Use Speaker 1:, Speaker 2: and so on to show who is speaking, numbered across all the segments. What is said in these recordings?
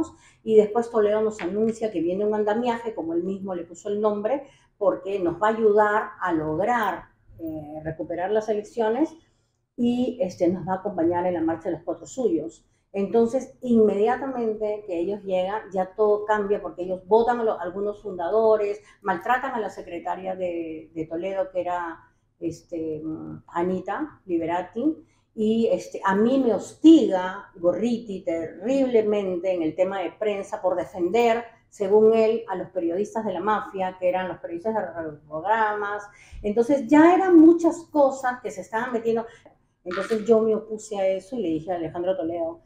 Speaker 1: vamos, y después Toledo nos anuncia que viene un andamiaje, como él mismo le puso el nombre, porque nos va a ayudar a lograr recuperar las elecciones y nos va a acompañar en la marcha de los cuatro suyos. Entonces, inmediatamente que ellos llegan, ya todo cambia porque ellos votan a algunos fundadores, maltratan a la secretaria de Toledo, que era Anita Liberati, y a mí me hostiga Gorriti terriblemente en el tema de prensa por defender, según él, a los periodistas de la mafia, que eran los periodistas de los programas. Entonces ya eran muchas cosas que se estaban metiendo. Entonces yo me opuse a eso y le dije a Alejandro Toledo,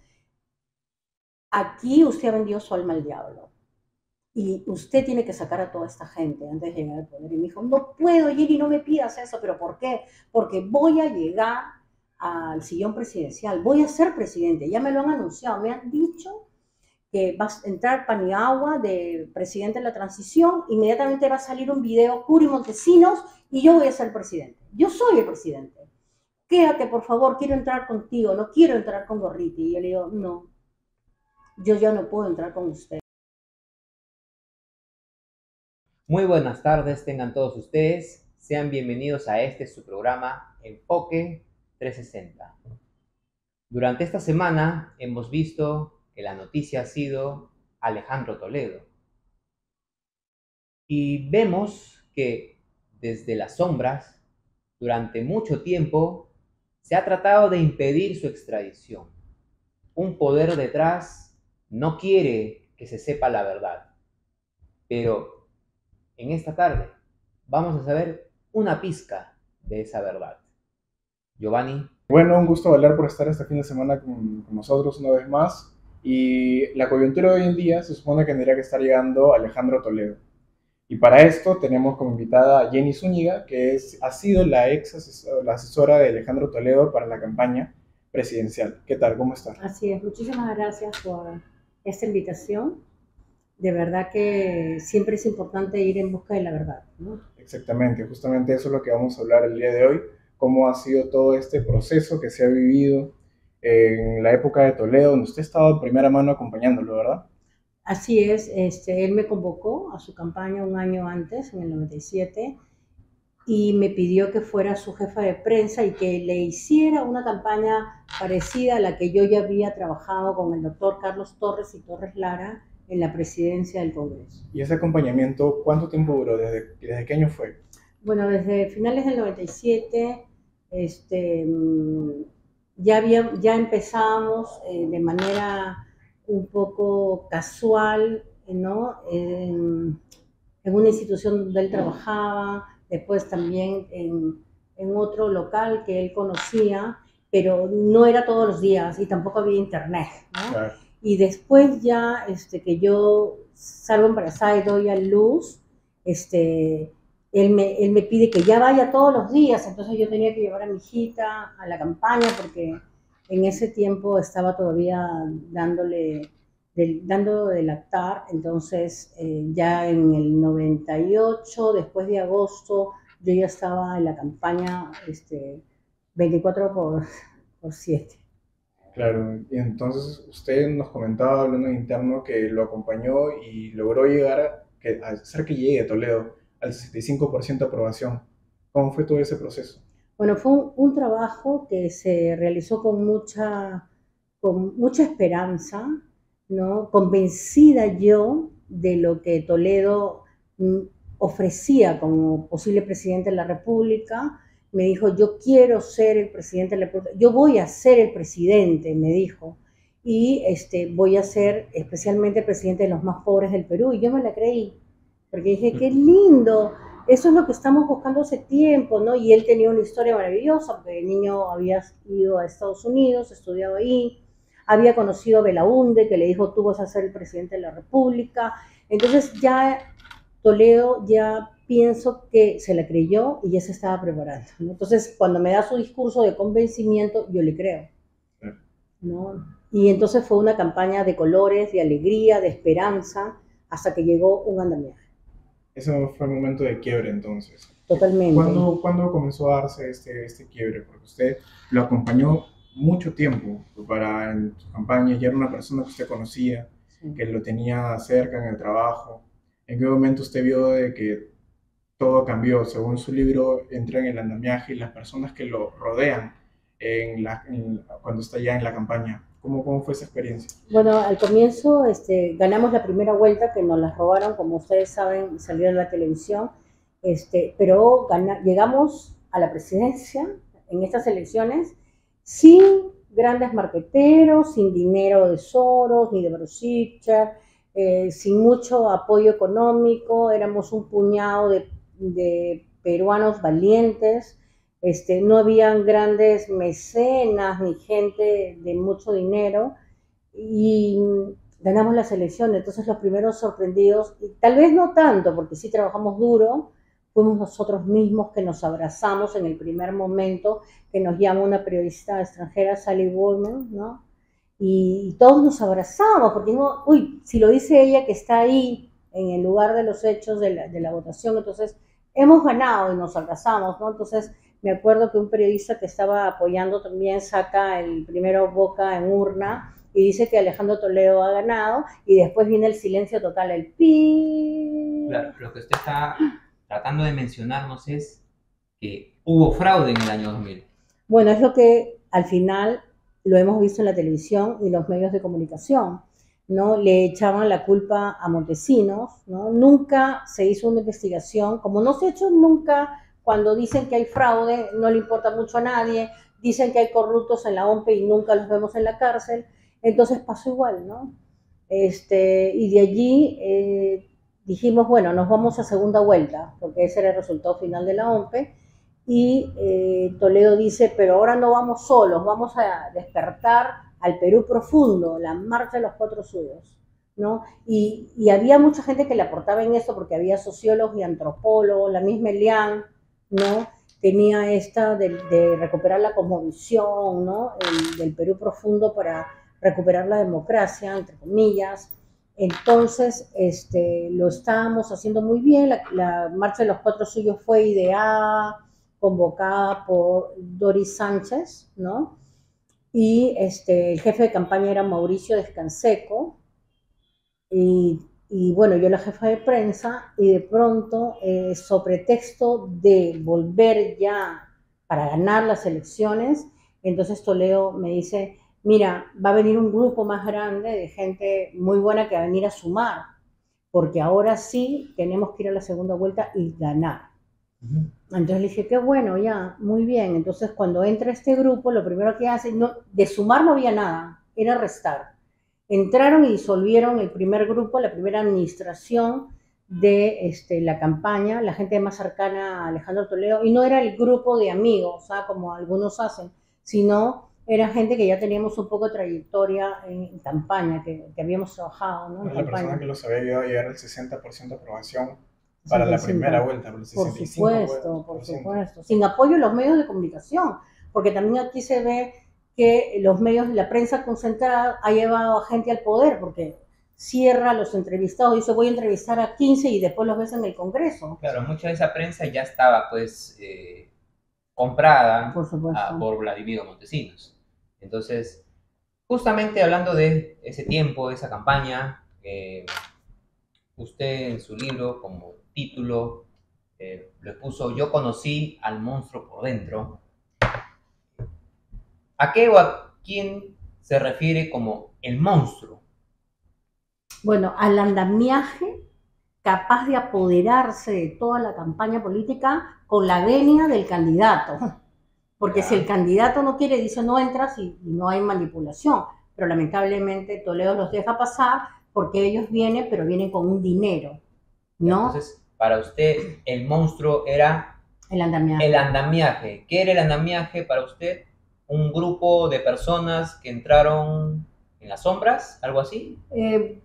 Speaker 1: aquí usted ha vendido su alma al diablo y usted tiene que sacar a toda esta gente antes de llegar al poder. Y me dijo, no puedo, Jenny, no me pidas eso. ¿Pero por qué? Porque voy a llegar al sillón presidencial, voy a ser presidente, ya me lo han anunciado, me han dicho que va a entrar Paniagua de presidente de la transición, inmediatamente va a salir un video, Curi Montesinos, y yo voy a ser presidente. Yo soy el presidente. Quédate, por favor, quiero entrar contigo, no quiero entrar con Gorriti. Y yo le digo, no, yo ya no puedo entrar con usted.
Speaker 2: Muy buenas tardes, tengan todos ustedes. Sean bienvenidos a su programa Enfoque 360. Durante esta semana hemos visto que la noticia ha sido Alejandro Toledo. Y vemos que desde las sombras, durante mucho tiempo, se ha tratado de impedir su extradición. Un poder detrás no quiere que se sepa la verdad. Pero en esta tarde vamos a saber una pizca de esa verdad. Giovanni.
Speaker 3: Bueno, un gusto hablar por estar este fin de semana con nosotros una vez más. Y la coyuntura de hoy en día se supone que tendría que estar llegando Alejandro Toledo. Y para esto tenemos como invitada a Jenny Zúñiga, que ha sido la la asesora de Alejandro Toledo para la campaña presidencial. ¿Qué tal? ¿Cómo está?
Speaker 1: Así es, muchísimas gracias por esta invitación. De verdad que siempre es importante ir en busca de la verdad, ¿no?
Speaker 3: Exactamente, justamente eso es lo que vamos a hablar el día de hoy, cómo ha sido todo este proceso que se ha vivido en la época de Toledo, donde usted estaba de primera mano acompañándolo, ¿verdad?
Speaker 1: Así es, él me convocó a su campaña un año antes, en el 97, y me pidió que fuera su jefa de prensa y que le hiciera una campaña parecida a la que yo ya había trabajado con el doctor Carlos Torres y Torres Lara en la presidencia del Congreso.
Speaker 3: ¿Y ese acompañamiento cuánto tiempo duró? ¿Desde qué año fue?
Speaker 1: Bueno, desde finales del 97, ya empezábamos de manera un poco casual, ¿no? En una institución donde él trabajaba, después también en otro local que él conocía, pero no era todos los días y tampoco había internet, ¿no?
Speaker 3: Claro.
Speaker 1: Y después ya que yo salgo embarazada y doy a luz, él me pide que ya vaya todos los días, entonces yo tenía que llevar a mi hijita a la campaña porque en ese tiempo estaba todavía dando de lactar, entonces ya en el 98, después de agosto, yo ya estaba en la campaña 24/7.
Speaker 3: Claro, y entonces usted nos comentaba hablando en interno que lo acompañó y logró llegar a hacer que llegue a Toledo al 65% de aprobación. ¿Cómo fue todo ese proceso?
Speaker 1: Bueno, fue un trabajo que se realizó con mucha esperanza, ¿no? Convencida yo de lo que Toledo ofrecía como posible presidente de la República. Me dijo, yo quiero ser el presidente de la República, yo voy a ser el presidente, me dijo, y voy a ser especialmente el presidente de los más pobres del Perú. Y yo me la creí, porque dije, qué lindo, eso es lo que estamos buscando hace tiempo, ¿no? Y él tenía una historia maravillosa, porque el niño había ido a Estados Unidos, estudiado ahí, había conocido a Belaúnde, que le dijo, tú vas a ser el presidente de la República. Entonces ya Toledo ya pienso que se la creyó y ya se estaba preparando, ¿no? Entonces, cuando me da su discurso de convencimiento, yo le creo, ¿no? Y entonces fue una campaña de colores, de alegría, de esperanza, hasta que llegó un andamiaje.
Speaker 3: Ese fue el momento de quiebre entonces.
Speaker 1: Totalmente.
Speaker 3: ¿Cuándo comenzó a darse este quiebre? Porque usted lo acompañó mucho tiempo en su campaña, ya era una persona que usted conocía.
Speaker 1: sí.
Speaker 3: que lo tenía cerca en el trabajo. ¿En qué momento usted vio de que todo cambió? Según su libro, entra en el andamiaje y las personas que lo rodean cuando está ya en la campaña. ¿Cómo fue esa experiencia?
Speaker 1: Bueno, al comienzo ganamos la primera vuelta, que nos la robaron, como ustedes saben, salió en la televisión, pero llegamos a la presidencia en estas elecciones sin grandes marqueteros, sin dinero de Soros ni de Brosicher, sin mucho apoyo económico, éramos un puñado de peruanos valientes. No habían grandes mecenas ni gente de mucho dinero y ganamos las elecciones. Entonces los primeros sorprendidos, y tal vez no tanto, porque sí trabajamos duro, fuimos nosotros mismos que nos abrazamos en el primer momento, que nos llama una periodista extranjera, Sally Woolman, ¿no? Y todos nos abrazamos, porque no, uy, si lo dice ella que está ahí en el lugar de los hechos de la votación, entonces hemos ganado y nos abrazamos, ¿no? Entonces me acuerdo que un periodista que estaba apoyando también saca el primero boca en urna y dice que Alejandro Toledo ha ganado y después viene el silencio total, el pi.
Speaker 2: Claro, lo que usted está tratando de mencionarnos es que hubo fraude en el año 2000.
Speaker 1: Bueno, es lo que al final lo hemos visto en la televisión y los medios de comunicación, ¿no? Le echaban la culpa a Montesinos, ¿no? Nunca se hizo una investigación, como no se ha hecho nunca. Cuando dicen que hay fraude, no le importa mucho a nadie, dicen que hay corruptos en la OMPE y nunca los vemos en la cárcel, entonces pasó igual, ¿no? Y de allí dijimos, bueno, nos vamos a segunda vuelta, porque ese era el resultado final de la OMPE, y Toledo dice, pero ahora no vamos solos, vamos a despertar al Perú profundo, la marcha de los cuatro suyos, ¿no? Y había mucha gente que le aportaba en eso, porque había sociólogos y antropólogos, la misma Elian, ¿no? Tenía esta de recuperar la cosmovisión, ¿no? Del Perú profundo para recuperar la democracia, entre comillas. Entonces, lo estábamos haciendo muy bien. La marcha de los cuatro suyos fue ideada, convocada por Doris Sánchez, ¿no? Y el jefe de campaña era Mauricio Descanseco, y bueno, yo la jefa de prensa, y de pronto, sobre pretexto de volver ya para ganar las elecciones, entonces Toledo me dice, mira, va a venir un grupo más grande de gente muy buena que va a venir a sumar, porque ahora sí tenemos que ir a la segunda vuelta y ganar. Entonces le dije, qué bueno, ya, muy bien. Entonces cuando entra este grupo, lo primero que hace, no, de sumar no había nada, era restar. Entraron y disolvieron el primer grupo, la primera administración de la campaña, la gente más cercana a Alejandro Toledo, y no era el grupo de amigos, ¿sabes? Como algunos hacen, sino era gente que ya teníamos un poco de trayectoria en campaña, que habíamos trabajado, ¿no? En
Speaker 3: La
Speaker 1: campaña.
Speaker 3: persona que los había ayudado a llegar al 60% de aprobación para la primera vuelta, por el 65%.
Speaker 1: Por supuesto. Sin apoyo de los medios de comunicación, porque también aquí se ve que los medios, la prensa concentrada ha llevado a gente al poder, porque cierra a los entrevistados, dice voy a entrevistar a 15 y después los ves en el Congreso.
Speaker 2: Claro, mucha de esa prensa ya estaba pues comprada
Speaker 1: Por
Speaker 2: por Vladimiro Montesinos. Entonces, justamente hablando de ese tiempo, de esa campaña, usted en su libro como título le puso Yo conocí al monstruo por dentro. ¿A qué o a quién se refiere como el monstruo?
Speaker 1: Bueno, al andamiaje capaz de apoderarse de toda la campaña política con la venia del candidato. Porque si el candidato no quiere, dice no entras y no hay manipulación. Pero lamentablemente Toledo los deja pasar porque ellos vienen, pero vienen con un dinero, ¿no?
Speaker 2: Entonces, para usted, el monstruo era
Speaker 1: el andamiaje.
Speaker 2: El andamiaje. ¿Qué era el andamiaje para usted? ¿Un grupo de personas que entraron en las sombras? ¿Algo así?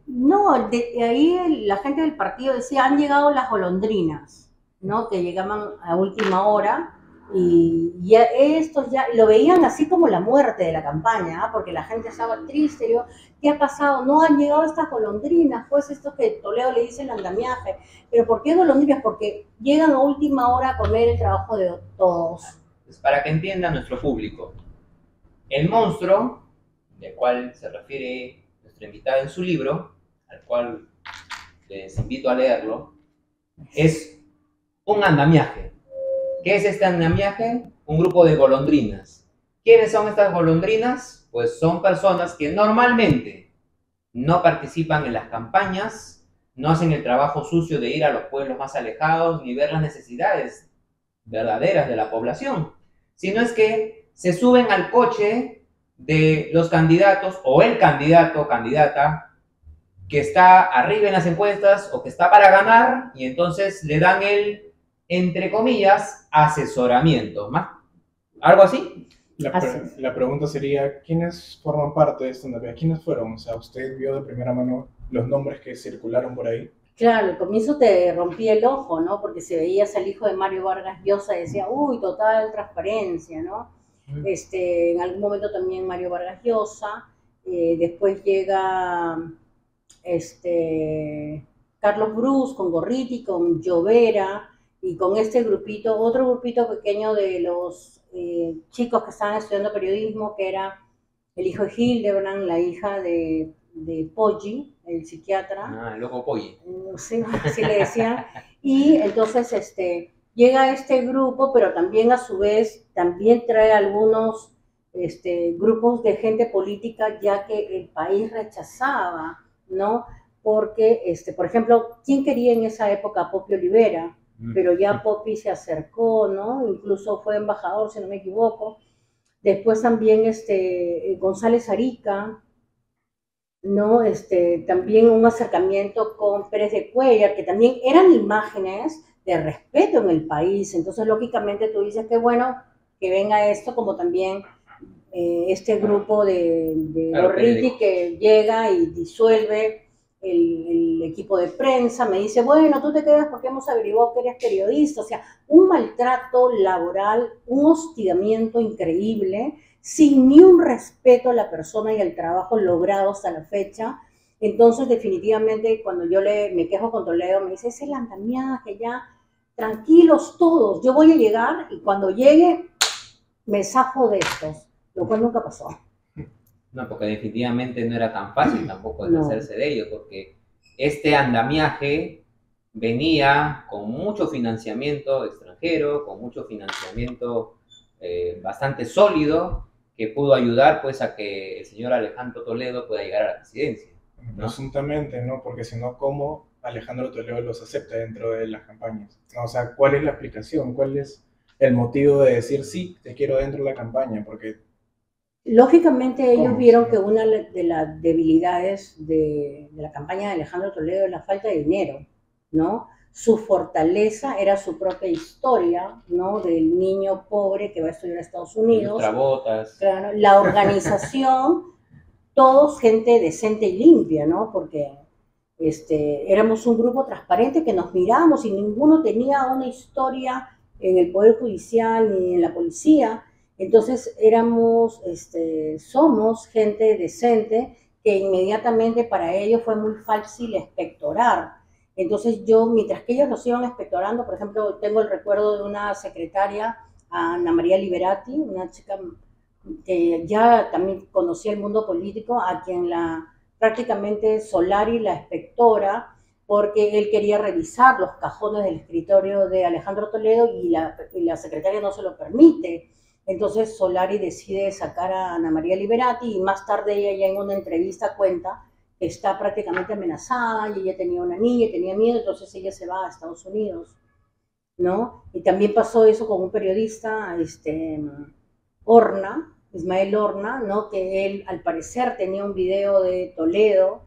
Speaker 1: No, ahí la gente del partido decía, han llegado las golondrinas, ¿no? Que llegaban a última hora y ya estos ya lo veían así como la muerte de la campaña, ¿eh? Porque la gente estaba triste. Yo, ¿qué ha pasado? No han llegado estas golondrinas, pues esto que Toledo le dice el andamiaje. ¿Pero por qué golondrinas? Porque llegan a última hora a comer el trabajo de todos.
Speaker 2: Pues para que entienda nuestro público, el monstruo, del cual se refiere nuestra invitada en su libro, cual les invito a leerlo, es un andamiaje. ¿Qué es este andamiaje? Un grupo de golondrinas. ¿Quiénes son estas golondrinas? Pues son personas que normalmente no participan en las campañas, no hacen el trabajo sucio de ir a los pueblos más alejados ni ver las necesidades verdaderas de la población, sino es que se suben al coche de los candidatos o el candidato o candidata que está arriba en las encuestas o que está para ganar, y entonces le dan el, entre comillas, asesoramiento. ¿Algo así?
Speaker 3: La pregunta sería, ¿quiénes forman parte de esta andamiaje? ¿Quiénes fueron? O sea, ¿usted vio de primera mano los nombres que circularon por ahí?
Speaker 1: Claro, al comienzo te rompía el ojo, ¿no? Porque si veías al hijo de Mario Vargas Llosa decía, uy, total transparencia, ¿no? En algún momento también Mario Vargas Llosa, después llega Carlos Brus con Gorriti, con Llovera, y con este grupito, otro grupito pequeño de los chicos que estaban estudiando periodismo, que era el hijo de Hildebrand, la hija de Poggi, el psiquiatra.
Speaker 2: Ah, el loco Poggi.
Speaker 1: Sí, así le decían. Y entonces llega este grupo, pero también a su vez también trae algunos grupos de gente política, ya que el país rechazaba, ¿no? Porque, por ejemplo, ¿quién quería en esa época a Poppi Olivera? Pero ya Poppi se acercó, ¿no? Incluso fue embajador, si no me equivoco. Después también González Arica, ¿no? También un acercamiento con Pérez de Cuéllar, que también eran imágenes de respeto en el país. Entonces, lógicamente, tú dices que bueno que venga esto, como también este grupo de Gorriti que llega y disuelve el equipo de prensa, me dice, bueno, tú te quedas porque hemos averiguado que eres periodista. O sea, un maltrato laboral, un hostigamiento increíble, sin ni un respeto a la persona y al trabajo logrado hasta la fecha. Entonces, definitivamente, cuando yo me quejo con Toledo, me dice, es el andamiaje, ya, tranquilos todos, yo voy a llegar y cuando llegue me zafo de estos, lo cual nunca pasó.
Speaker 2: No, porque definitivamente no era tan fácil tampoco deshacerse de ello, porque este andamiaje venía con mucho financiamiento extranjero, con mucho financiamiento bastante sólido, que pudo ayudar pues a que el señor Alejandro Toledo pueda llegar a la presidencia, ¿no?
Speaker 3: Presuntamente, ¿no? Porque si no, ¿cómo Alejandro Toledo los acepta dentro de las campañas? ¿No? O sea, ¿cuál es la explicación? ¿Cuál es el motivo de decir sí, te quiero dentro de la campaña? Porque
Speaker 1: lógicamente ellos vieron que una de las debilidades de la campaña de Alejandro Toledo es la falta de dinero, ¿no? Su fortaleza era su propia historia, ¿no? Del niño pobre que va a estudiar a Estados Unidos.
Speaker 2: Ultrabotas.
Speaker 1: Claro, la organización, todos gente decente y limpia, ¿no? Porque éramos un grupo transparente que nos mirábamos y ninguno tenía una historia en el Poder Judicial ni en la policía. Entonces somos gente decente que inmediatamente para ellos fue muy fácil expectorar. Entonces yo, mientras que ellos nos iban expectorando, por ejemplo, tengo el recuerdo de una secretaria, Ana María Liberati, una chica que ya también conocía el mundo político, a quien prácticamente Solari la expectora, porque él quería revisar los cajones del escritorio de Alejandro Toledo y la secretaria no se lo permite. Entonces Solari decide sacar a Ana María Liberati y más tarde ella ya en una entrevista cuenta que está prácticamente amenazada y ella tenía una niña y tenía miedo, entonces ella se va a Estados Unidos, ¿no? Y también pasó eso con un periodista, Horna, Ismael Horna, ¿no? Que él al parecer tenía un video de Toledo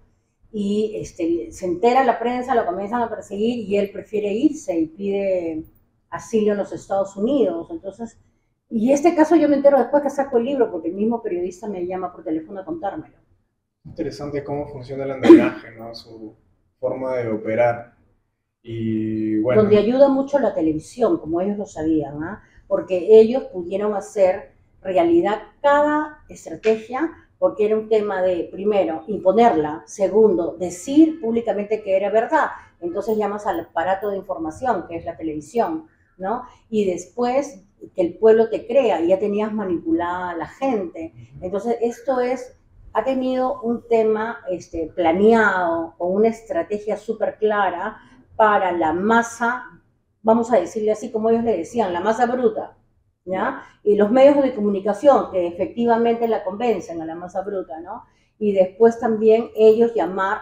Speaker 1: y se entera la prensa, lo comienzan a perseguir y él prefiere irse y pide asilo en los Estados Unidos. Entonces, y este caso yo me entero después que saco el libro, porque el mismo periodista me llama por teléfono a contármelo.
Speaker 3: Interesante cómo funciona el andamiaje, ¿no? Su forma de operar. Y bueno.
Speaker 1: Donde ayuda mucho la televisión, como ellos lo sabían, ¿eh? Porque ellos pudieron hacer realidad cada estrategia, porque era un tema de, primero, imponerla, segundo, decir públicamente que era verdad. Entonces llamas al aparato de información, que es la televisión, ¿no? Y después que el pueblo te crea y ya tenías manipulada a la gente. Entonces esto es ha tenido un tema planeado, con una estrategia súper clara para la masa, vamos a decirle así como ellos le decían, la masa bruta, ¿ya? Y los medios de comunicación que efectivamente la convencen a la masa bruta, ¿no? Y después también ellos llamar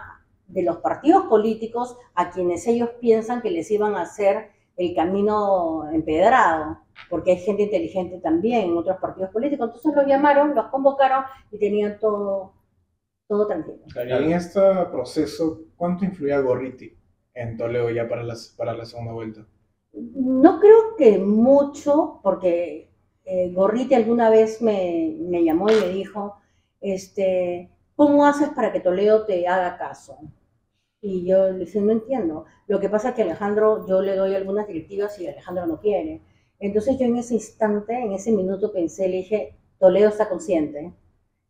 Speaker 1: de los partidos políticos a quienes ellos piensan que les iban a hacer el camino empedrado, porque hay gente inteligente también en otros partidos políticos. Entonces los llamaron, los convocaron y tenían todo tranquilo.
Speaker 3: Claro, y en este proceso, ¿cuánto influía Gorriti en Toledo ya para la segunda vuelta?
Speaker 1: No creo que mucho, porque Gorriti alguna vez me llamó y me dijo, ¿cómo haces para que Toledo te haga caso? Y yo le dije, no entiendo. Lo que pasa es que Alejandro, yo le doy algunas directivas y Alejandro no quiere. Entonces yo en ese instante, en ese minuto pensé, le dije, Toledo está consciente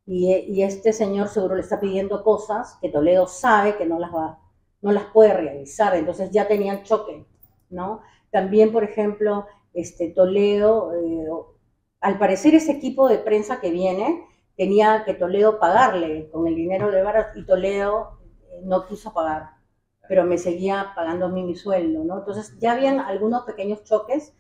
Speaker 1: y este señor seguro le está pidiendo cosas que Toledo sabe que no las puede realizar. Entonces ya tenían choque, ¿no? También, por ejemplo, Toledo, al parecer ese equipo de prensa que viene, tenía que Toledo pagarle con el dinero de Varas y Toledo no quiso pagar, pero me seguía pagando a mí mi sueldo, ¿no? Entonces ya habían algunos pequeños choques,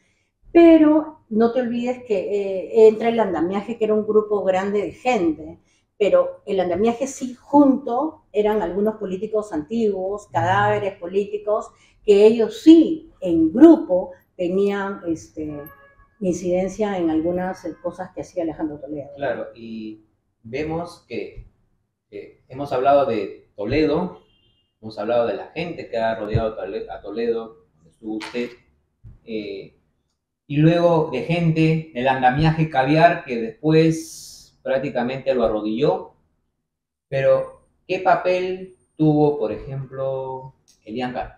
Speaker 1: pero no te olvides que entra el andamiaje, que era un grupo grande de gente, pero el andamiaje sí junto eran algunos políticos antiguos, cadáveres políticos, que ellos sí en grupo tenían incidencia en algunas cosas que hacía Alejandro Toledo.
Speaker 2: Claro, y vemos que hemos hablado de Toledo, hemos hablado de la gente que ha rodeado a Toledo, donde estuvo usted, y luego de gente del andamiaje caviar que después prácticamente lo arrodilló. Pero, ¿qué papel tuvo, por ejemplo, Elian Car?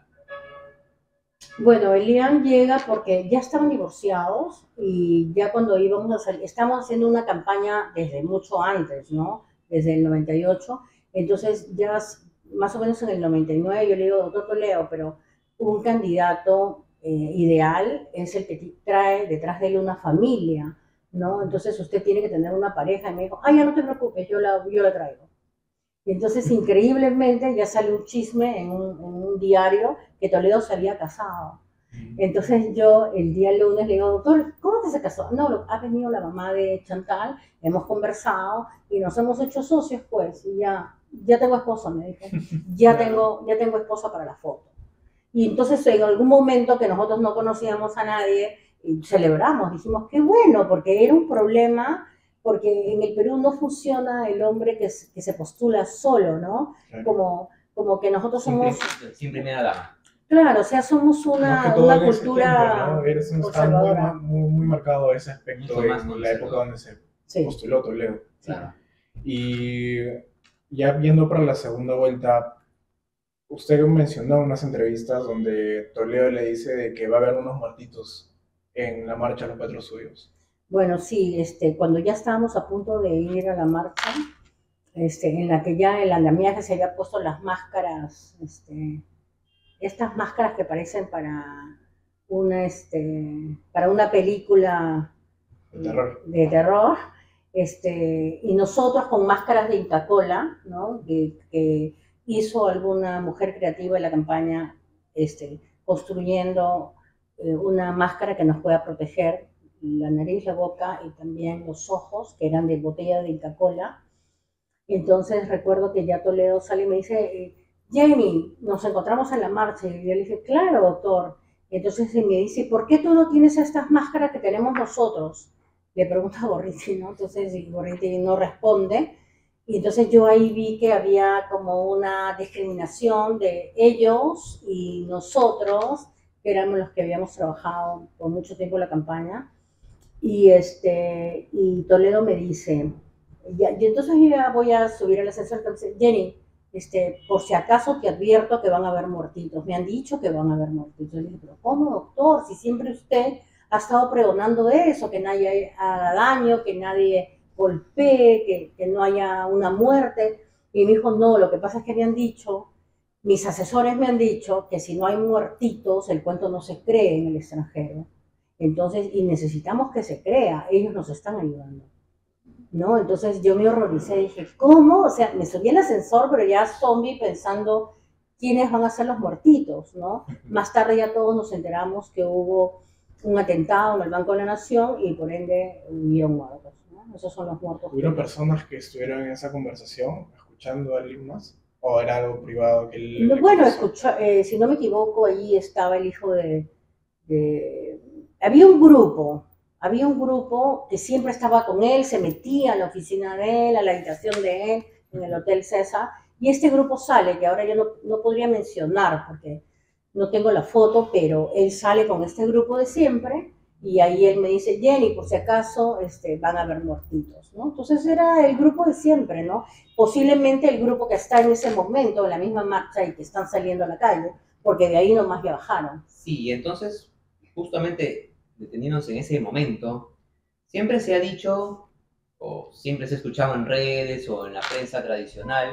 Speaker 1: Bueno, Elian llega porque ya estaban divorciados y ya cuando íbamos a salir, estamos haciendo una campaña desde mucho antes, ¿no? Desde el 98, entonces ya más o menos en el 99 yo le digo, doctor Toledo, pero un candidato ideal es el que trae detrás de él una familia, ¿no? Entonces usted tiene que tener una pareja y me dijo, ya no te preocupes, yo la traigo. Y entonces, increíblemente, ya sale un chisme en un diario que Toledo se había casado. Entonces yo el día lunes le digo, doctor, ¿cómo que se casó? No, ha venido la mamá de Chantal, hemos conversado y nos hemos hecho socios, pues, y ya tengo esposa, me dijo, ya tengo esposa para la foto. Y entonces en algún momento que nosotros no conocíamos a nadie, celebramos, dijimos, qué bueno, porque era un problema, porque en el Perú no funciona el hombre que se postula solo, ¿no? Claro. Como que nosotros somos...
Speaker 2: Sin primera dama.
Speaker 1: Claro, o sea, somos una cultura
Speaker 3: conservadora. Está muy marcado ese aspecto en la época donde se postuló Toledo.
Speaker 2: Claro.
Speaker 3: Y ya viendo para la segunda vuelta, usted mencionó en unas entrevistas donde Toledo le dice de que va a haber unos muertitos en la marcha a los Petros Suyos.
Speaker 1: Bueno, sí, cuando ya estábamos a punto de ir a la marcha, en la que ya el andamiaje se había puesto las máscaras, estas máscaras que parecen para una película de terror, y nosotros con máscaras de Inca Kola, ¿no? que hizo alguna mujer creativa en la campaña, construyendo una máscara que nos pueda proteger la nariz, la boca y también los ojos, que eran de botella de Inca Kola. Entonces recuerdo que ya Toledo sale y me dice, Jenny, nos encontramos en la marcha. Y yo le dije, claro, doctor. Entonces me dice, ¿por qué tú no tienes estas máscaras que tenemos nosotros? Le pregunta a Gorriti, ¿no? Entonces Gorriti no responde. Y entonces yo ahí vi que había como una discriminación de ellos y nosotros, que éramos los que habíamos trabajado por mucho tiempo en la campaña. Y Toledo me dice, y entonces yo ya voy a subir al ascensor, entonces, Jenny, por si acaso te advierto que van a haber muertitos, me han dicho que van a haber muertitos. Yo le dije, pero ¿cómo, doctor? Si siempre usted ha estado pregonando eso, que nadie haga daño, que nadie golpee, que no haya una muerte. Y me dijo, no, lo que pasa es que me han dicho, mis asesores me han dicho que si no hay muertitos, el cuento no se cree en el extranjero. Entonces, y necesitamos que se crea, ellos nos están ayudando. ¿no? Entonces yo me horroricé, dije, ¿cómo? O sea, me subí al ascensor, pero ya zombie pensando quiénes van a ser los muertitos, ¿no? Más tarde ya todos nos enteramos que hubo un atentado en el Banco de la Nación y por ende hubieron muertos, ¿no? Esos son los muertos.
Speaker 3: ¿Hubieron personas que estuvieron en esa conversación escuchando a alguien más? ¿O era algo privado que él le
Speaker 1: Bueno,
Speaker 3: conversó?
Speaker 1: si no me equivoco, allí estaba el hijo de... Había un grupo que siempre estaba con él, se metía a la oficina de él, a la habitación de él, en el Hotel César, y este grupo sale, que ahora yo no podría mencionar porque no tengo la foto, pero él sale con este grupo de siempre, y ahí él me dice, Jenny, por si acaso van a haber muertitos, ¿no? Entonces era el grupo de siempre, ¿no? Posiblemente el grupo que está en ese momento, en la misma marcha y que están saliendo a la calle, porque de ahí nomás ya bajaron.
Speaker 2: Sí, entonces, justamente deteniéndonos en ese momento, siempre se ha dicho, o siempre se ha escuchado en redes o en la prensa tradicional,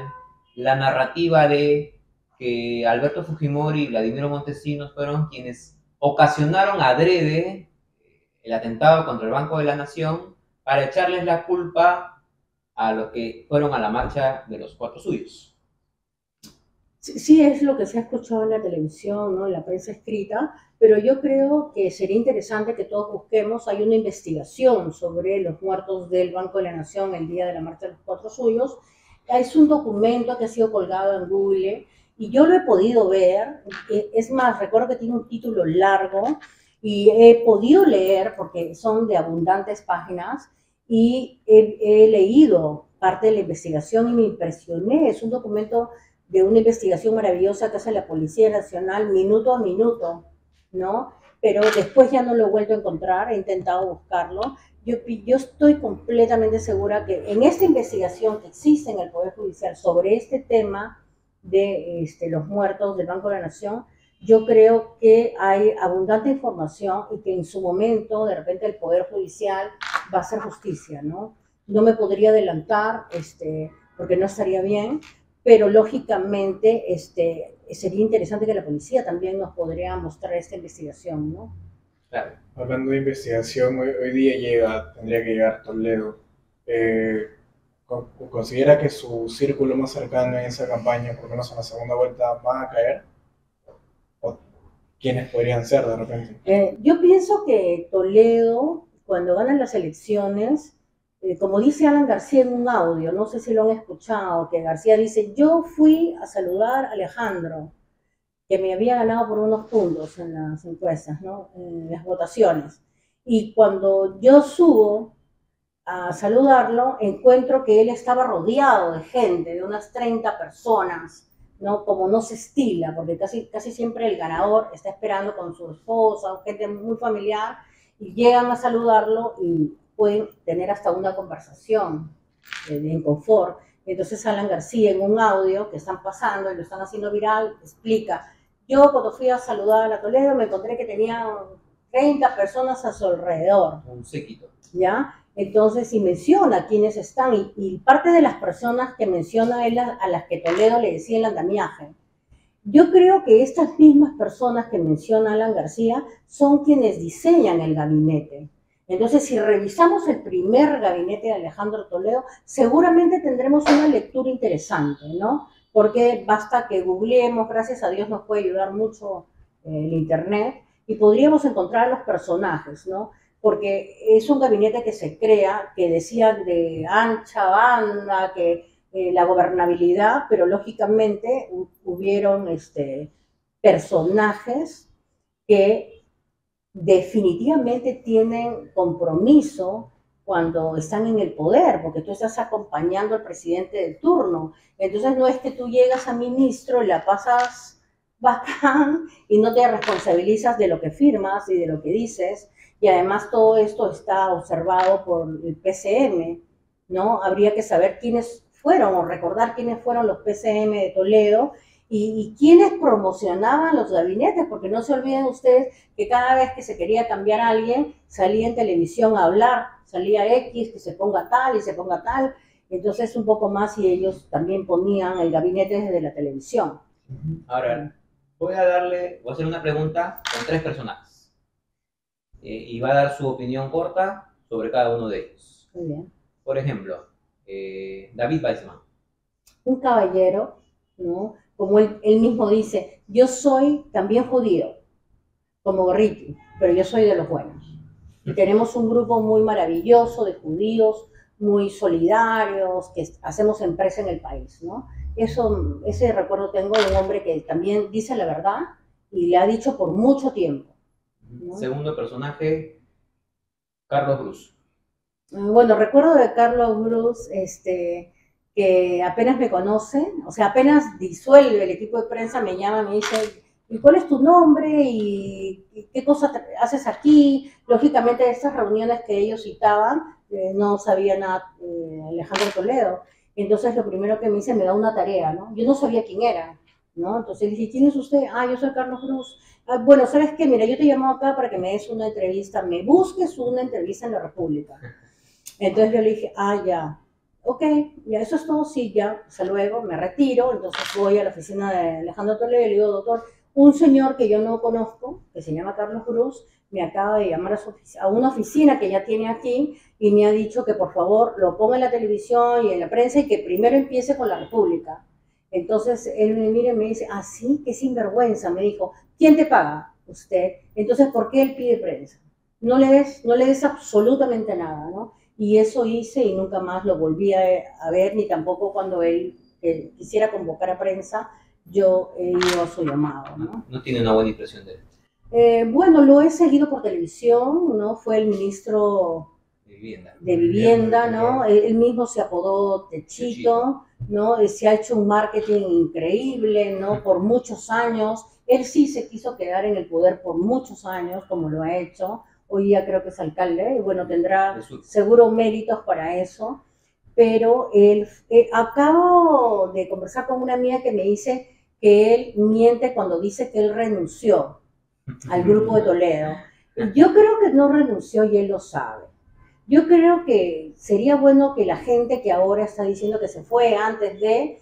Speaker 2: la narrativa de que Alberto Fujimori y Vladimiro Montesinos fueron quienes ocasionaron adrede el atentado contra el Banco de la Nación para echarles la culpa a los que fueron a la marcha de los Cuatro Suyos.
Speaker 1: Sí, es lo que se ha escuchado en la televisión, ¿no? En la prensa escrita, pero yo creo que sería interesante que todos busquemos, hay una investigación sobre los muertos del Banco de la Nación el día de la marcha de los Cuatro Suyos. Es un documento que ha sido colgado en Google y yo lo he podido ver, es más, recuerdo que tiene un título largo y he podido leer porque son de abundantes páginas y he leído parte de la investigación y me impresioné, es un documento de una investigación maravillosa que hace la Policía Nacional minuto a minuto, ¿no? Pero después ya no lo he vuelto a encontrar, he intentado buscarlo. Yo estoy completamente segura que en esta investigación que existe en el Poder Judicial sobre este tema de los muertos del Banco de la Nación, yo creo que hay abundante información y que en su momento, de repente, el Poder Judicial va a hacer justicia, ¿no? No me podría adelantar, porque no estaría bien, pero lógicamente sería interesante que la policía también nos podría mostrar esta investigación, ¿no?
Speaker 2: Claro.
Speaker 3: Hablando de investigación, hoy día tendría que llegar Toledo. Eh, ¿Considera que su círculo más cercano en esa campaña, por lo menos en la segunda vuelta, van a caer? ¿O quiénes podrían ser de repente?
Speaker 1: Yo pienso que Toledo, cuando ganan las elecciones, como dice Alan García en un audio, no sé si lo han escuchado, que García dice, yo fui a saludar a Alejandro, que me había ganado por unos puntos en las encuestas, ¿no? En las votaciones. Y cuando yo subo a saludarlo, encuentro que él estaba rodeado de gente, de unas 30 personas, ¿no? Como no se estila, porque casi siempre el ganador está esperando con su esposa, gente muy familiar, y llegan a saludarlo y pueden tener hasta una conversación en confort. Entonces Alan García en un audio que están pasando y lo están haciendo viral, explica, yo cuando fui a saludar a Toledo me encontré que tenía 30 personas a su alrededor.
Speaker 2: Un séquito.
Speaker 1: ¿Ya? Entonces, y menciona quiénes están, y parte de las personas que menciona él a las que Toledo le decía el andamiaje. Yo creo que estas mismas personas que menciona Alan García son quienes diseñan el gabinete. Entonces, si revisamos el primer gabinete de Alejandro Toledo, seguramente tendremos una lectura interesante, ¿no? Porque basta que googleemos, gracias a Dios nos puede ayudar mucho el Internet, y podríamos encontrar los personajes, ¿no? Porque es un gabinete que se crea, que decía de ancha banda, que la gobernabilidad, pero lógicamente hubieron personajes que definitivamente tienen compromiso cuando están en el poder, porque tú estás acompañando al presidente de turno. Entonces no es que tú llegas a ministro y la pasas bacán y no te responsabilizas de lo que firmas y de lo que dices, y además todo esto está observado por el PCM, ¿no? Habría que saber quiénes fueron o recordar quiénes fueron los PCM de Toledo y quiénes promocionaban los gabinetes, porque no se olviden ustedes que cada vez que se quería cambiar a alguien, salía en televisión a hablar, salía X, que se ponga tal y se ponga tal, entonces un poco más y ellos también ponían el gabinete desde la televisión.
Speaker 2: Ahora, voy a hacer una pregunta con tres personajes y va a dar su opinión corta sobre cada uno de ellos.
Speaker 1: Muy bien.
Speaker 2: Por ejemplo, David Weissman.
Speaker 1: Un caballero, ¿no? Como él mismo dice, yo soy también judío, como Gorriti, pero yo soy de los buenos. Y tenemos un grupo muy maravilloso de judíos, muy solidarios, que hacemos empresa en el país, ¿no? Ese recuerdo tengo de un hombre que también dice la verdad y le ha dicho por mucho tiempo, ¿no?
Speaker 2: Segundo personaje, Carlos Cruz.
Speaker 1: Bueno, recuerdo de Carlos Bruce, que apenas me conoce, o sea, apenas disuelve el equipo de prensa, me llama, me dice, ¿y cuál es tu nombre? ¿Y qué cosas haces aquí? Lógicamente, de estas reuniones que ellos citaban, no sabía nada Alejandro Toledo. Entonces, lo primero que me dice, me da una tarea, ¿no? Yo no sabía quién era, ¿no? Entonces, le dije, ¿quién es usted? Ah, yo soy Carlos Cruz. Ah, bueno, ¿sabes qué? Mira, yo te llamo acá para que me des una entrevista, me busques una entrevista en la República. Entonces yo le dije, ah, ya, ok, ya eso es todo, sí, ya, hasta luego, me retiro, entonces voy a la oficina de Alejandro Toledo y le digo, doctor, un señor que yo no conozco, que se llama Carlos Cruz, me acaba de llamar a una oficina que ya tiene aquí y me ha dicho que por favor lo ponga en la televisión y en la prensa y que primero empiece con la República. Entonces él me mira y me dice, ah, sí, qué sinvergüenza, me dijo, ¿quién te paga? Usted. Entonces, ¿por qué él pide prensa? No le des absolutamente nada, ¿no? Y eso hice y nunca más lo volví a ver, ni tampoco cuando él quisiera convocar a prensa, yo he ido a su llamado, ¿no?
Speaker 2: No tiene una buena impresión de él.
Speaker 1: Bueno, lo he seguido por televisión, ¿no? Fue el ministro de Vivienda, ¿no? Él mismo se apodó Techito, ¿no? Se ha hecho un marketing increíble, ¿no? Por muchos años. Él sí se quiso quedar en el poder por muchos años, como lo ha hecho. Hoy día creo que es alcalde, y bueno, tendrá seguro méritos para eso. Pero acabo de conversar con una amiga que me dice que él miente cuando dice que él renunció al grupo de Toledo. Yo creo que no renunció y él lo sabe. Yo creo que sería bueno que la gente que ahora está diciendo que se fue antes de,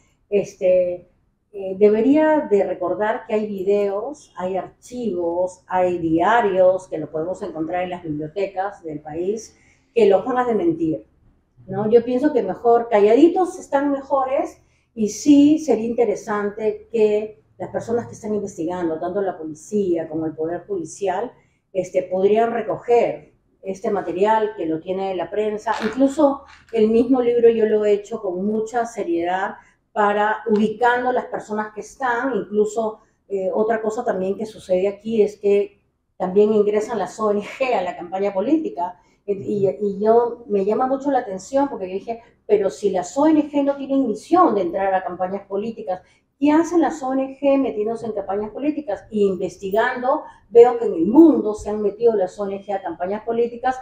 Speaker 1: debería de recordar que hay videos, hay archivos, hay diarios que lo podemos encontrar en las bibliotecas del país que los van a desmentir, ¿no? Yo pienso que mejor calladitos están mejores y sí sería interesante que las personas que están investigando, tanto la policía como el poder judicial, podrían recoger este material que lo tiene la prensa. Incluso el mismo libro yo lo he hecho con mucha seriedad para ubicando las personas que están. Incluso otra cosa también que sucede aquí es que también ingresan las ONG a la campaña política. Y yo me llama mucho la atención porque yo dije, pero si las ONG no tienen misión de entrar a campañas políticas, ¿qué hacen las ONG metiéndose en campañas políticas? Y investigando, veo que en el mundo se han metido las ONG a campañas políticas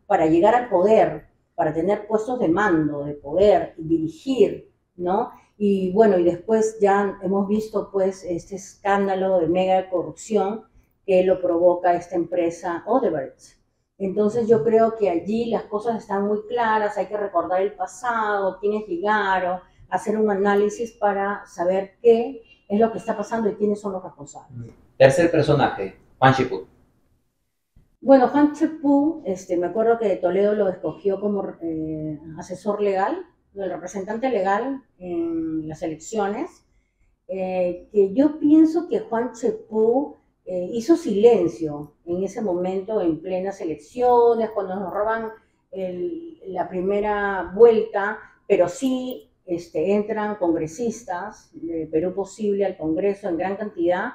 Speaker 1: para llegar al poder, para tener puestos de mando, de poder, y dirigir, ¿no? Y bueno, y después ya hemos visto pues este escándalo de mega corrupción que lo provoca esta empresa Odebrecht. Entonces yo creo que allí las cosas están muy claras, hay que recordar el pasado, quiénes llegaron, hacer un análisis para saber qué es lo que está pasando y quiénes son los responsables.
Speaker 2: Tercer personaje, Juan Cheput.
Speaker 1: Bueno, Juan Cheput, me acuerdo que Toledo lo escogió como asesor legal, el representante legal en las elecciones, que yo pienso que Juan Cheput hizo silencio en ese momento, en plenas elecciones, cuando nos roban la primera vuelta, pero sí entran congresistas de Perú Posible al Congreso en gran cantidad,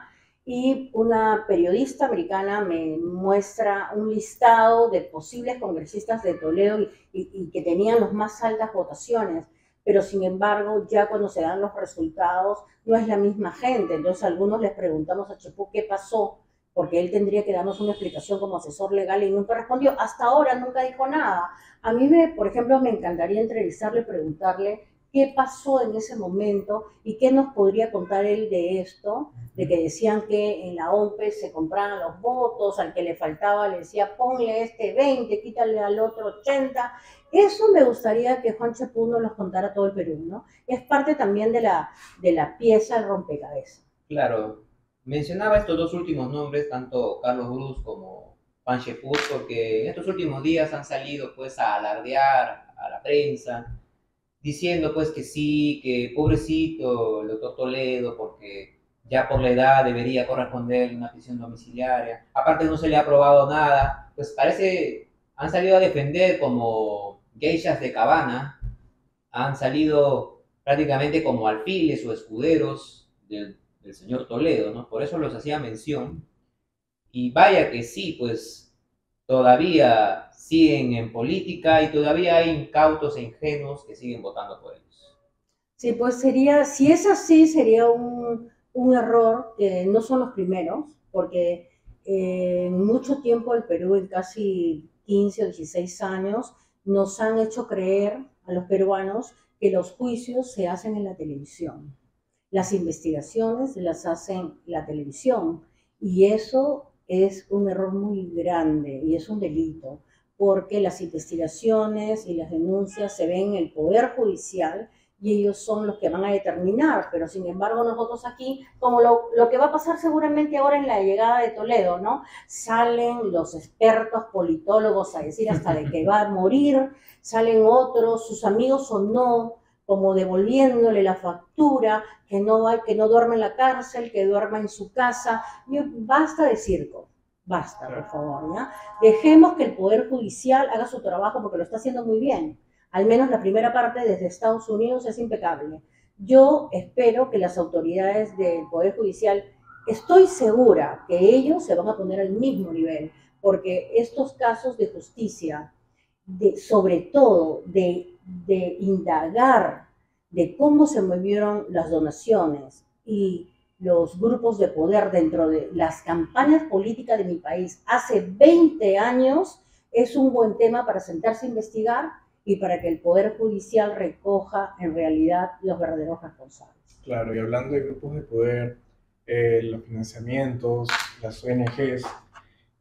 Speaker 1: y una periodista americana me muestra un listado de posibles congresistas de Toledo y que tenían las más altas votaciones, pero sin embargo ya cuando se dan los resultados no es la misma gente. Entonces algunos les preguntamos a Cheput qué pasó, porque él tendría que darnos una explicación como asesor legal y nunca respondió. Hasta ahora nunca dijo nada. A mí, por ejemplo, me encantaría entrevistarle, preguntarle qué pasó en ese momento y qué nos podría contar él de esto, de que decían que en la OMPE se compraban los votos, al que le faltaba le decía ponle este 20, quítale al otro 80. Eso me gustaría que Juan Cheput nos los contara todo el Perú, ¿no? Es parte también de la pieza del rompecabezas.
Speaker 2: Claro, mencionaba estos dos últimos nombres, tanto Carlos Cruz como Juan Cheput, porque en estos últimos días han salido pues a alardear, a la prensa, diciendo pues que sí, que pobrecito el doctor Toledo, porque ya por la edad debería corresponder una prisión domiciliaria. Aparte no se le ha aprobado nada, pues parece, han salido a defender como geishas de Cabana, han salido prácticamente como alfiles o escuderos del señor Toledo, ¿no? Por eso los hacía mención. Y vaya que sí, pues todavía siguen en política y todavía hay incautos e ingenuos que siguen votando por ellos.
Speaker 1: Sí, pues sería, si es así, sería un error, que no son los primeros, porque en mucho tiempo el Perú, en casi 15 o 16 años, nos han hecho creer a los peruanos que los juicios se hacen en la televisión. Las investigaciones las hacen la televisión y eso es un error muy grande y es un delito, porque las investigaciones y las denuncias se ven en el Poder Judicial y ellos son los que van a determinar, pero sin embargo nosotros aquí, como lo que va a pasar seguramente ahora en la llegada de Toledo, ¿no? Salen los expertos politólogos a decir hasta de que va a morir, salen otros, sus amigos o no, como devolviéndole la factura, que no duerma en la cárcel, que duerma en su casa. Basta de circo, basta, por favor, ¿ya? Dejemos que el Poder Judicial haga su trabajo porque lo está haciendo muy bien. Al menos la primera parte desde Estados Unidos es impecable. Yo espero que las autoridades del Poder Judicial, estoy segura que ellos se van a poner al mismo nivel, porque estos casos de justicia, sobre todo de indagar de cómo se movieron las donaciones y los grupos de poder dentro de las campañas políticas de mi país hace 20 años, es un buen tema para sentarse a investigar y para que el Poder Judicial recoja en realidad los verdaderos responsables.
Speaker 3: Claro, y hablando de grupos de poder, los financiamientos, las ONGs,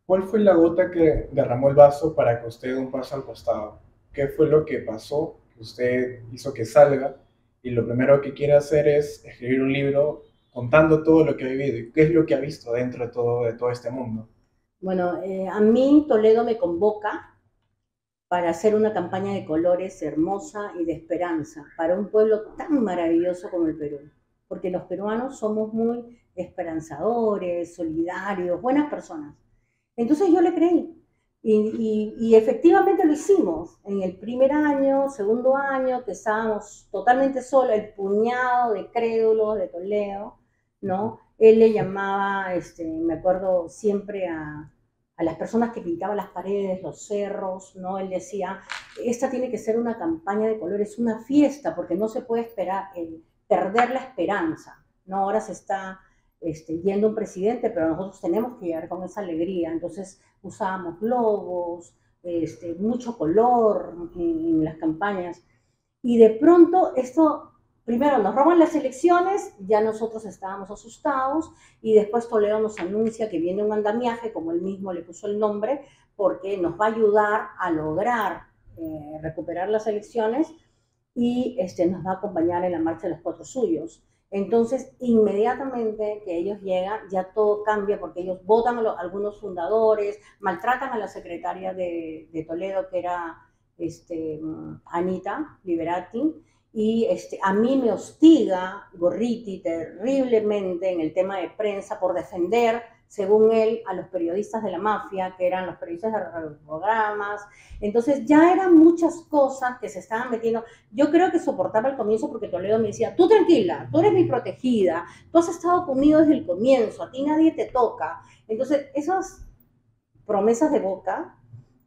Speaker 3: ¿cuál fue la gota que derramó el vaso para que usted dé un paso al costado? ¿Qué fue lo que pasó que usted hizo que salga? Y lo primero que quiere hacer es escribir un libro contando todo lo que ha vivido y qué es lo que ha visto dentro de todo este mundo.
Speaker 1: Bueno, a mí Toledo me convoca para hacer una campaña de colores hermosa y de esperanza para un pueblo tan maravilloso como el Perú. Porque los peruanos somos muy esperanzadores, solidarios, buenas personas. Entonces yo le creí. Y efectivamente lo hicimos. En el primer año, segundo año, que estábamos totalmente solos, el puñado de crédulos de Toledo, ¿no? Él le llamaba, me acuerdo siempre a las personas que pintaban las paredes, los cerros, ¿no? Él decía, esta tiene que ser una campaña de colores, una fiesta, porque no se puede esperar, perder la esperanza, ¿no? Ahora se está yendo un presidente, pero nosotros tenemos que llegar con esa alegría. Entonces usábamos globos, mucho color en las campañas. Y de pronto esto, primero nos roban las elecciones, ya nosotros estábamos asustados, y después Toledo nos anuncia que viene un andamiaje, como él mismo le puso el nombre, porque nos va a ayudar a lograr recuperar las elecciones y nos va a acompañar en la marcha de los cuatro suyos. Entonces, inmediatamente que ellos llegan, ya todo cambia porque ellos votan a algunos fundadores, maltratan a la secretaria de Toledo, que era Anita Liberati, y a mí me hostiga Gorriti terriblemente en el tema de prensa por defender, según él, a los periodistas de la mafia, que eran los periodistas de los programas. Entonces ya eran muchas cosas que se estaban metiendo. Yo creo que soportaba al comienzo porque Toledo me decía, tú tranquila, tú eres mi protegida, tú has estado conmigo desde el comienzo, a ti nadie te toca. Entonces esas promesas de boca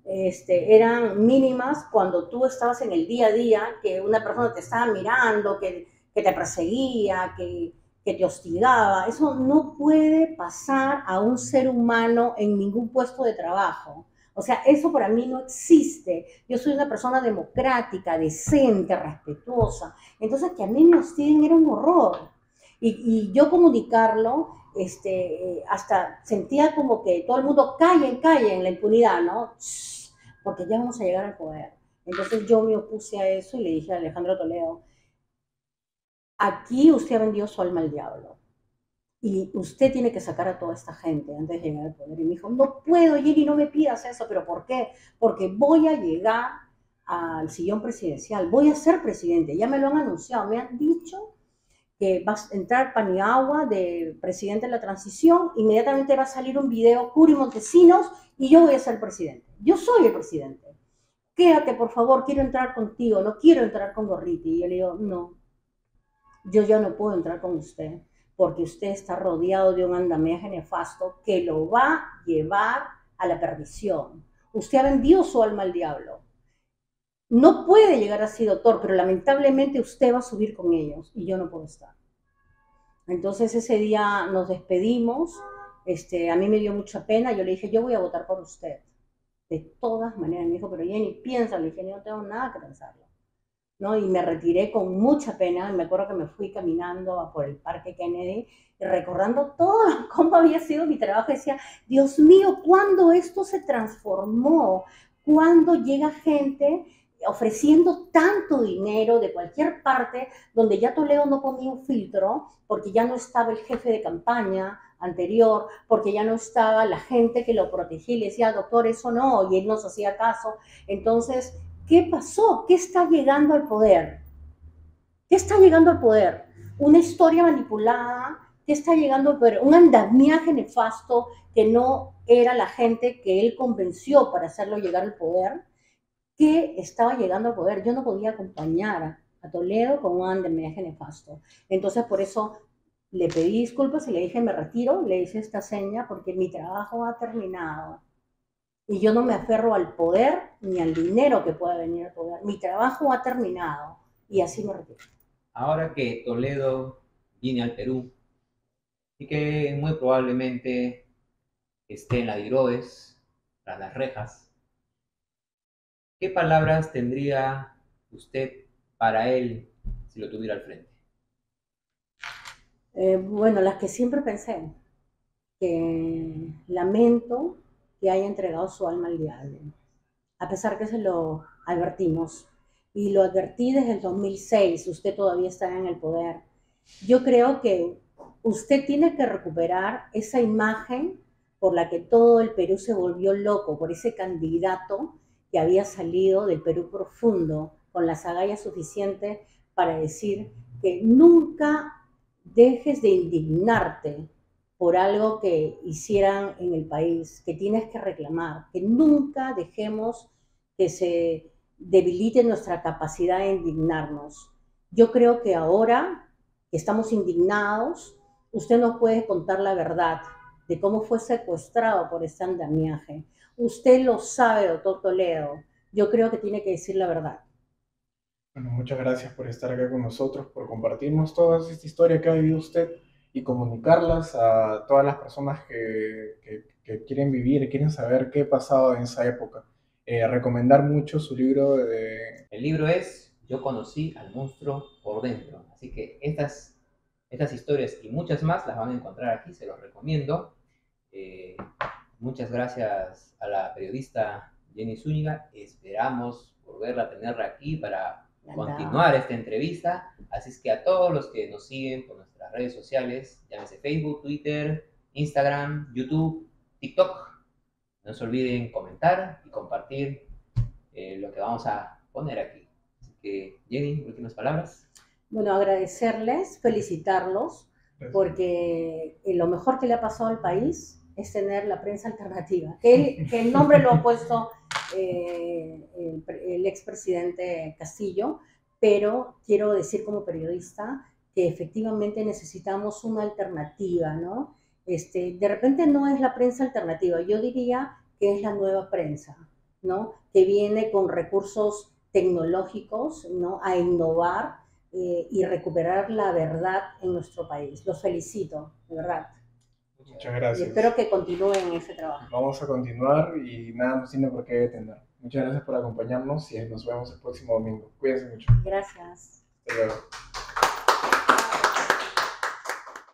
Speaker 1: eran mínimas cuando tú estabas en el día a día, que una persona te estaba mirando, que te perseguía, que te hostigaba. Eso no puede pasar a un ser humano en ningún puesto de trabajo. O sea, eso para mí no existe. Yo soy una persona democrática, decente, respetuosa. Entonces, que a mí me hostiguen era un horror. Y yo comunicarlo, hasta sentía como que todo el mundo calle en la impunidad, ¿no? Porque ya vamos a llegar al poder. Entonces yo me opuse a eso y le dije a Alejandro Toledo, aquí usted ha vendido su alma al diablo y usted tiene que sacar a toda esta gente antes de llegar al poder. Y me dijo, no puedo, Jenny, no me pidas eso. ¿Pero por qué? Porque voy a llegar al sillón presidencial. Voy a ser presidente, ya me lo han anunciado, me han dicho que va a entrar Paniagua de presidente de la transición, inmediatamente va a salir un video, Curi Montesinos, y yo voy a ser presidente. Yo soy el presidente. Quédate, por favor, quiero entrar contigo, no quiero entrar con Gorriti. Y yo le digo, no, yo ya no puedo entrar con usted, porque usted está rodeado de un andamiaje nefasto que lo va a llevar a la perdición. Usted ha vendido su alma al diablo. No puede llegar así, doctor, pero lamentablemente usted va a subir con ellos y yo no puedo estar. Entonces ese día nos despedimos, a mí me dio mucha pena, yo le dije, yo voy a votar por usted. De todas maneras, me dijo, pero Jenny, piénsalo. Le dije, no tengo nada que pensarlo, ¿no? Y me retiré con mucha pena, me acuerdo que me fui caminando por el Parque Kennedy, y recordando todo cómo había sido mi trabajo, decía, Dios mío, ¿cuándo esto se transformó? ¿Cuándo llega gente ofreciendo tanto dinero de cualquier parte, donde ya Toledo no ponía un filtro, porque ya no estaba el jefe de campaña anterior, porque ya no estaba la gente que lo protegía y le decía, doctor, eso no, y él nos hacía caso? Entonces, ¿qué pasó? ¿Qué está llegando al poder? ¿Qué está llegando al poder? Una historia manipulada. ¿Qué está llegando al poder? Un andamiaje nefasto que no era la gente que él convenció para hacerlo llegar al poder, que estaba llegando al poder. Yo no podía acompañar a Toledo con un andamiaje nefasto. Entonces, por eso le pedí disculpas y le dije, me retiro, le hice esta seña porque mi trabajo ha terminado. Y yo no me aferro al poder ni al dinero que pueda venir al poder. Mi trabajo ha terminado y así me retiro.
Speaker 2: Ahora que Toledo viene al Perú y que muy probablemente esté en la Diroes, tras las rejas, ¿qué palabras tendría usted para él si lo tuviera al frente?
Speaker 1: Bueno, las que siempre pensé, que lamento que haya entregado su alma al diablo, a pesar que se lo advertimos. Y lo advertí desde el 2006, usted todavía está en el poder. Yo creo que usted tiene que recuperar esa imagen por la que todo el Perú se volvió loco, por ese candidato que había salido del Perú profundo, con las agallas suficientes para decir que nunca dejes de indignarte por algo que hicieran en el país, que tienes que reclamar, que nunca dejemos que se debilite nuestra capacidad de indignarnos. Yo creo que ahora que estamos indignados, usted nos puede contar la verdad de cómo fue secuestrado por este andamiaje. Usted lo sabe, doctor Toledo. Yo creo que tiene que decir la verdad.
Speaker 3: Bueno, muchas gracias por estar acá con nosotros, por compartirnos toda esta historia que ha vivido usted y comunicarlas a todas las personas que quieren vivir, quieren saber qué ha pasado en esa época. Recomendar mucho su libro de...
Speaker 2: El libro es Yo conocí al monstruo por dentro. Así que estas historias y muchas más las van a encontrar aquí, se los recomiendo. Muchas gracias a la periodista Jenny Zúñiga. Esperamos volverla a tenerla aquí para continuar esta entrevista. Así es que a todos los que nos siguen por nuestras redes sociales, llámese Facebook, Twitter, Instagram, YouTube, TikTok, no se olviden comentar y compartir lo que vamos a poner aquí. Así que, Jenny, últimas palabras.
Speaker 1: Bueno, agradecerles, felicitarlos, porque lo mejor que le ha pasado al país es tener la prensa alternativa, que el nombre lo ha puesto el expresidente Castillo, pero quiero decir como periodista que efectivamente necesitamos una alternativa, ¿no? De repente no es la prensa alternativa, yo diría que es la nueva prensa, ¿no? Que viene con recursos tecnológicos, ¿no? A innovar y recuperar la verdad en nuestro país. Los felicito, de verdad.
Speaker 3: Muchas gracias.
Speaker 1: Y espero que continúen en ese trabajo.
Speaker 3: Vamos a continuar y nada nos tiene por qué detener. Muchas gracias por acompañarnos y nos vemos el próximo domingo. Cuídense mucho.
Speaker 1: Gracias.
Speaker 3: Hasta luego.